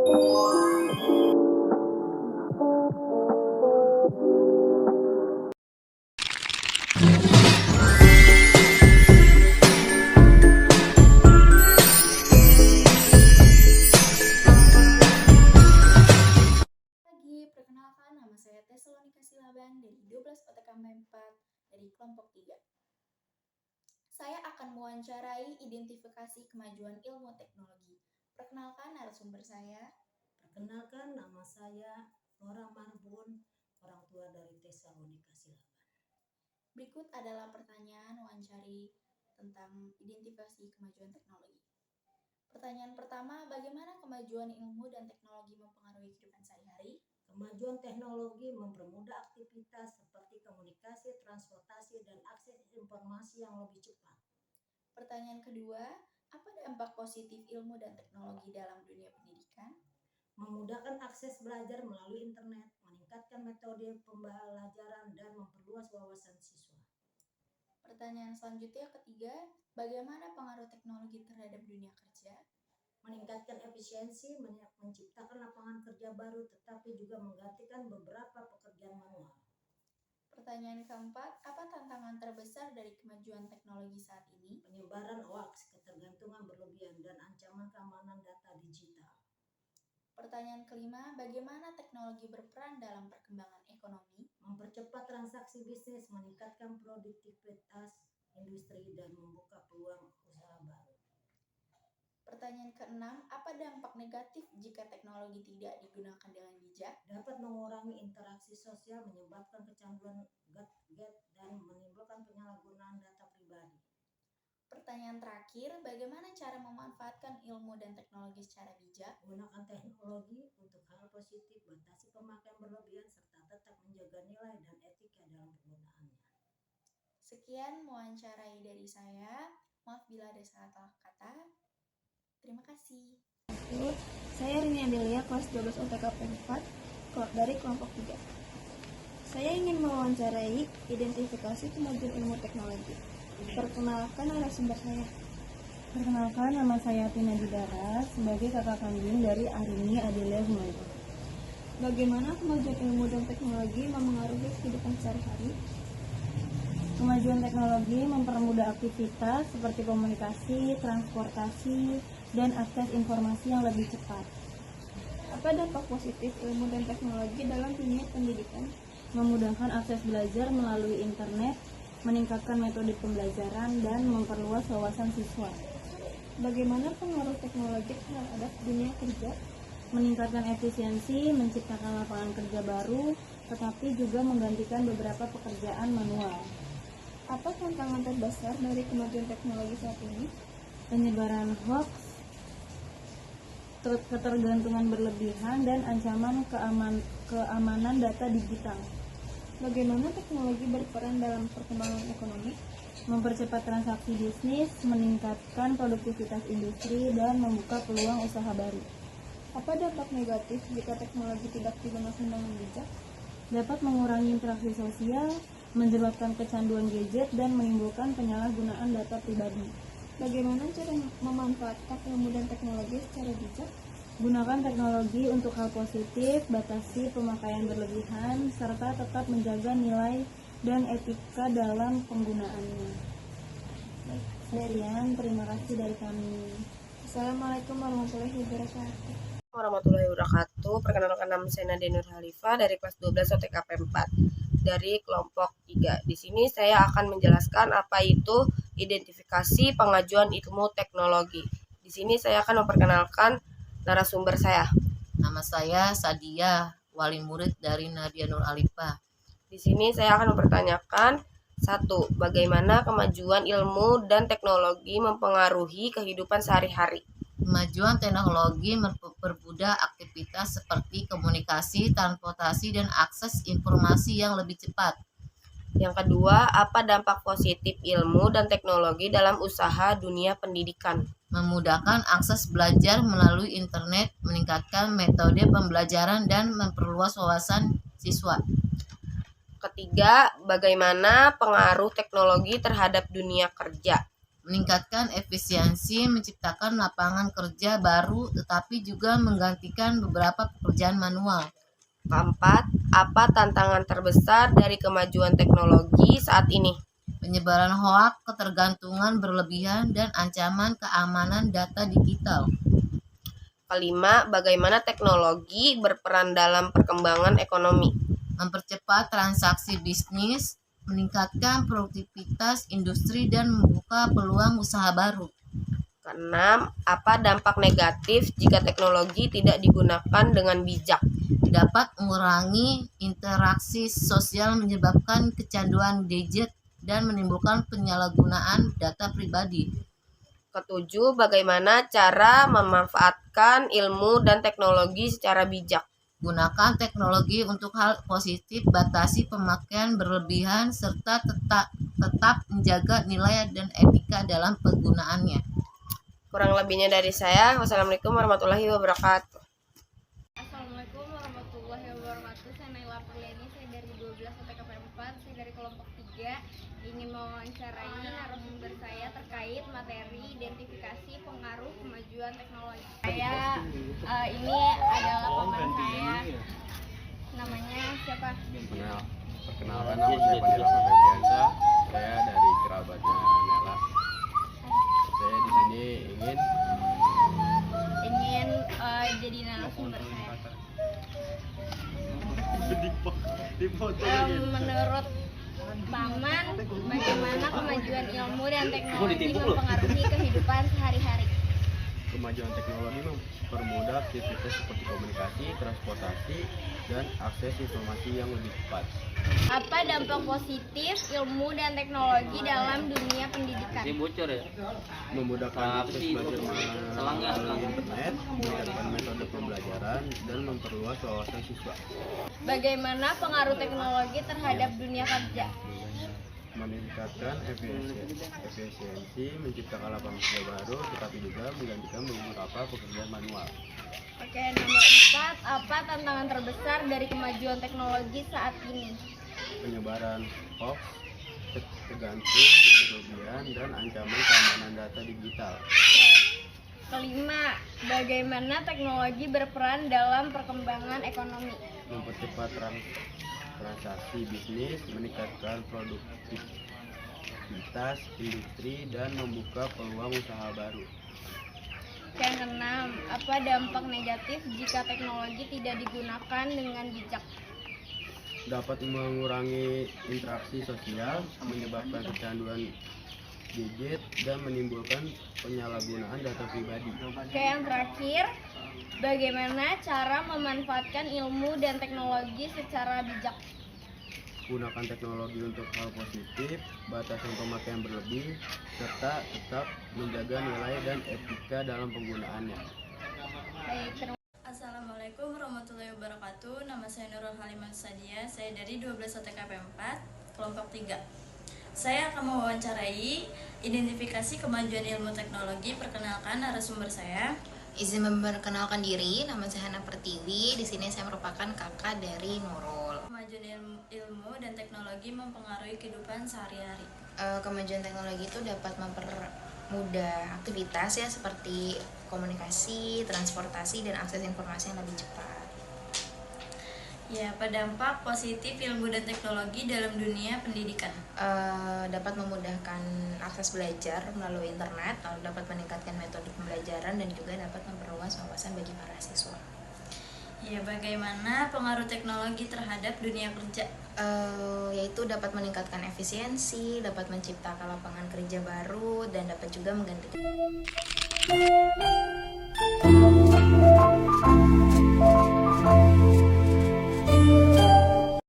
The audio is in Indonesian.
Perkenalkan, nama saya Tesalonika Silaban dari 12 OTKM 4 dari kelompok 3. Saya akan mewawancarai identifikasi kemajuan ilmu teknologi. Perkenalkan narasumber saya. Perkenalkan, nama saya Nora Marbun, orang tua dari Tesalonika Silaban. Berikut adalah pertanyaan wawancari tentang identifikasi kemajuan teknologi. Pertanyaan pertama, bagaimana kemajuan ilmu dan teknologi mempengaruhi kehidupan sehari-hari? Kemajuan teknologi mempermudah aktivitas seperti komunikasi, transportasi, dan akses informasi yang lebih cepat. Pertanyaan kedua, apa dampak positif ilmu dan teknologi dalam dunia pendidikan? Memudahkan akses belajar melalui internet, meningkatkan metode pembelajaran, dan memperluas wawasan siswa. Pertanyaan selanjutnya ketiga, bagaimana pengaruh teknologi terhadap dunia kerja? Meningkatkan efisiensi, menciptakan lapangan kerja baru, tetapi juga menggantikan beberapa pekerjaan manual. Pertanyaan keempat, apa tantangan terbesar dari kemajuan teknologi saat ini? Penyebaran hoaks, ketergantungan berlebihan, dan ancaman keamanan data digital. Pertanyaan kelima, bagaimana teknologi berperan dalam perkembangan ekonomi? Mempercepat transaksi bisnis, meningkatkan produktivitas industri, dan membuka peluang usaha baru. Pertanyaan keenam, apa dampak negatif jika teknologi tidak digunakan dengan bijak? Dapat mengurangi interaksi sosial, menyebabkan kecanduan gadget, dan menimbulkan penyalahgunaan data pribadi. Pertanyaan terakhir, bagaimana cara memanfaatkan ilmu dan teknologi secara bijak? Gunakan teknologi untuk hal positif, batasi pemakaian berlebihan, serta tetap menjaga nilai dan etika dalam penggunaannya. Sekian mewawancarai dari saya. Maaf bila ada salah kata. Terima kasih. Saya Rini Adelia, kelas 12 OTKP 4 dari kelompok 3. Saya ingin mewawancarai identifikasi kemajuan ilmu teknologi. Perkenalkan narasumber saya. Perkenalkan, nama saya Tina Bidara sebagai kakak kandung dari Arini Adelia Humaydi. Bagaimana kemajuan ilmu dan teknologi memengaruhi kehidupan sehari-hari? Kemajuan teknologi mempermudah aktivitas seperti komunikasi, transportasi, dan akses informasi yang lebih cepat. Apa dampak positif ilmu dan teknologi dalam dunia pendidikan? Memudahkan akses belajar melalui internet, meningkatkan metode pembelajaran, dan memperluas wawasan siswa. Bagaimana pengaruh teknologi terhadap dunia kerja? Meningkatkan efisiensi, menciptakan lapangan kerja baru, tetapi juga menggantikan beberapa pekerjaan manual. Apa tantangan terbesar dari kemajuan teknologi saat ini? Penyebaran hoax, ketergantungan berlebihan, dan ancaman keamanan data digital. Bagaimana teknologi berperan dalam perkembangan ekonomi? Mempercepat transaksi bisnis, meningkatkan produktivitas industri, dan membuka peluang usaha baru. Apa dampak negatif jika teknologi tidak digunakan dengan bijak? Dapat mengurangi interaksi sosial, menjelaskan kecanduan gadget, dan menimbulkan penyalahgunaan data pribadi. Bagaimana cara memanfaatkan ilmu dan teknologi secara bijak? Gunakan teknologi untuk hal positif, batasi pemakaian berlebihan, serta tetap menjaga nilai dan etika dalam penggunaannya. Sekian, terima kasih dari kami. Assalamualaikum warahmatullahi wabarakatuh. Warahmatullahi wabarakatuh. Perkenalkan, nama saya Nadia Nur Halifah dari kelas 12 OTKP 4 dari kelompok 3. Di sini saya akan menjelaskan apa itu identifikasi pengajuan ilmu teknologi. Di sini saya akan memperkenalkan narasumber saya. Nama saya Sadia, wali murid dari Nadia Nur Halifah. Di sini saya akan mempertanyakan 1. Bagaimana kemajuan ilmu dan teknologi mempengaruhi kehidupan sehari-hari? Kemajuan teknologi mempermudah aktivitas seperti komunikasi, transportasi, dan akses informasi yang lebih cepat. Yang kedua, apa dampak positif ilmu dan teknologi dalam usaha dunia pendidikan? Memudahkan akses belajar melalui internet, meningkatkan metode pembelajaran, dan memperluas wawasan siswa. Ketiga, bagaimana pengaruh teknologi terhadap dunia kerja? meningkatkan efisiensi, menciptakan lapangan kerja baru, tetapi juga menggantikan beberapa pekerjaan manual. Keempat, apa tantangan terbesar dari kemajuan teknologi saat ini? Penyebaran hoaks, ketergantungan berlebihan, dan ancaman keamanan data digital. Kelima, bagaimana teknologi berperan dalam perkembangan ekonomi? Mempercepat transaksi bisnis, meningkatkan produktivitas industri, dan membuka peluang usaha baru. Keenam, apa dampak negatif jika teknologi tidak digunakan dengan bijak? Dapat mengurangi interaksi sosial, menyebabkan kecanduan gadget, dan menimbulkan penyalahgunaan data pribadi. Ketujuh, bagaimana cara memanfaatkan ilmu dan teknologi secara bijak? Gunakan teknologi untuk hal positif, batasi pemakaian berlebihan, serta tetap menjaga nilai dan etika dalam penggunaannya. Kurang lebihnya dari saya. Wassalamualaikum warahmatullahi wabarakatuh. Assalamualaikum warahmatullahi wabarakatuh. Saya Naila Perliani, saya dari 12 OTKP 4, saya dari kelompok 3, ingin mewawancarai narasumber saya terkait materi identifikasi pengaruh kemajuan teknologi. Ini adalah paman saya, namanya siapa? Perkenalkan, nama saya Pandira Febriansa, saya dari kerabatnya Nela. Saya di sini Ingin jadi narasumber saya. Menurut paman, bagaimana kemajuan ilmu dan teknologi mempengaruhi kehidupan sehari-hari? kemajuan teknologi mempermudah aktivitas seperti komunikasi, transportasi, dan akses informasi yang lebih cepat. Apa dampak positif ilmu dan teknologi dalam dunia pendidikan? Memudahkan akses belajar melalui internet, meningkatkan metode pembelajaran, dan memperluas wawasan siswa. Bagaimana pengaruh teknologi terhadap dunia kerja? Meningkatkan efisiensi, menciptakan lapangan kerja baru, tetapi juga menggantikan beberapa pekerjaan manual. Oke, nomor 4, apa tantangan terbesar dari kemajuan teknologi saat ini? Penyebaran hoax, tergantung berlebihan, dan ancaman keamanan data digital. Kelima, bagaimana teknologi berperan dalam perkembangan ekonomi? Mempercepat transaksi bisnis, meningkatkan produktivitas industri, dan membuka peluang usaha baru. Yang keenam, apa dampak negatif jika teknologi tidak digunakan dengan bijak? Dapat mengurangi interaksi sosial, menyebabkan kecanduan gadget, dan menimbulkan penyalahgunaan data pribadi. Oke, yang terakhir, bagaimana cara memanfaatkan ilmu dan teknologi secara bijak? Gunakan teknologi untuk hal positif, batasan pemakaian berlebih, serta tetap menjaga nilai dan etika dalam penggunaannya. Baik, Assalamualaikum warahmatullahi wabarakatuh. Nama saya Nurul Halimah Sadia. Saya dari 12 OTKP 4, kelompok 3. Saya akan mewawancarai identifikasi kemajuan ilmu teknologi. Perkenalkan narasumber saya. Izin memperkenalkan diri, nama saya Hana Pertiwi. Di sini saya merupakan kakak dari Nurul. Kemajuan ilmu dan teknologi mempengaruhi kehidupan sehari-hari. Kemajuan teknologi itu dapat mempermudah aktivitas ya, seperti komunikasi, transportasi, dan akses informasi yang lebih cepat. Ya, dampak positif ilmu dan teknologi dalam dunia pendidikan. Dapat memudahkan akses belajar melalui internet, lalu dapat meningkatkan metode pembelajaran, dan juga dapat memperluas wawasan bagi para siswa. Ya, bagaimana pengaruh teknologi terhadap dunia kerja? Yaitu dapat meningkatkan efisiensi, dapat menciptakan lapangan kerja baru, dan dapat juga menggantikan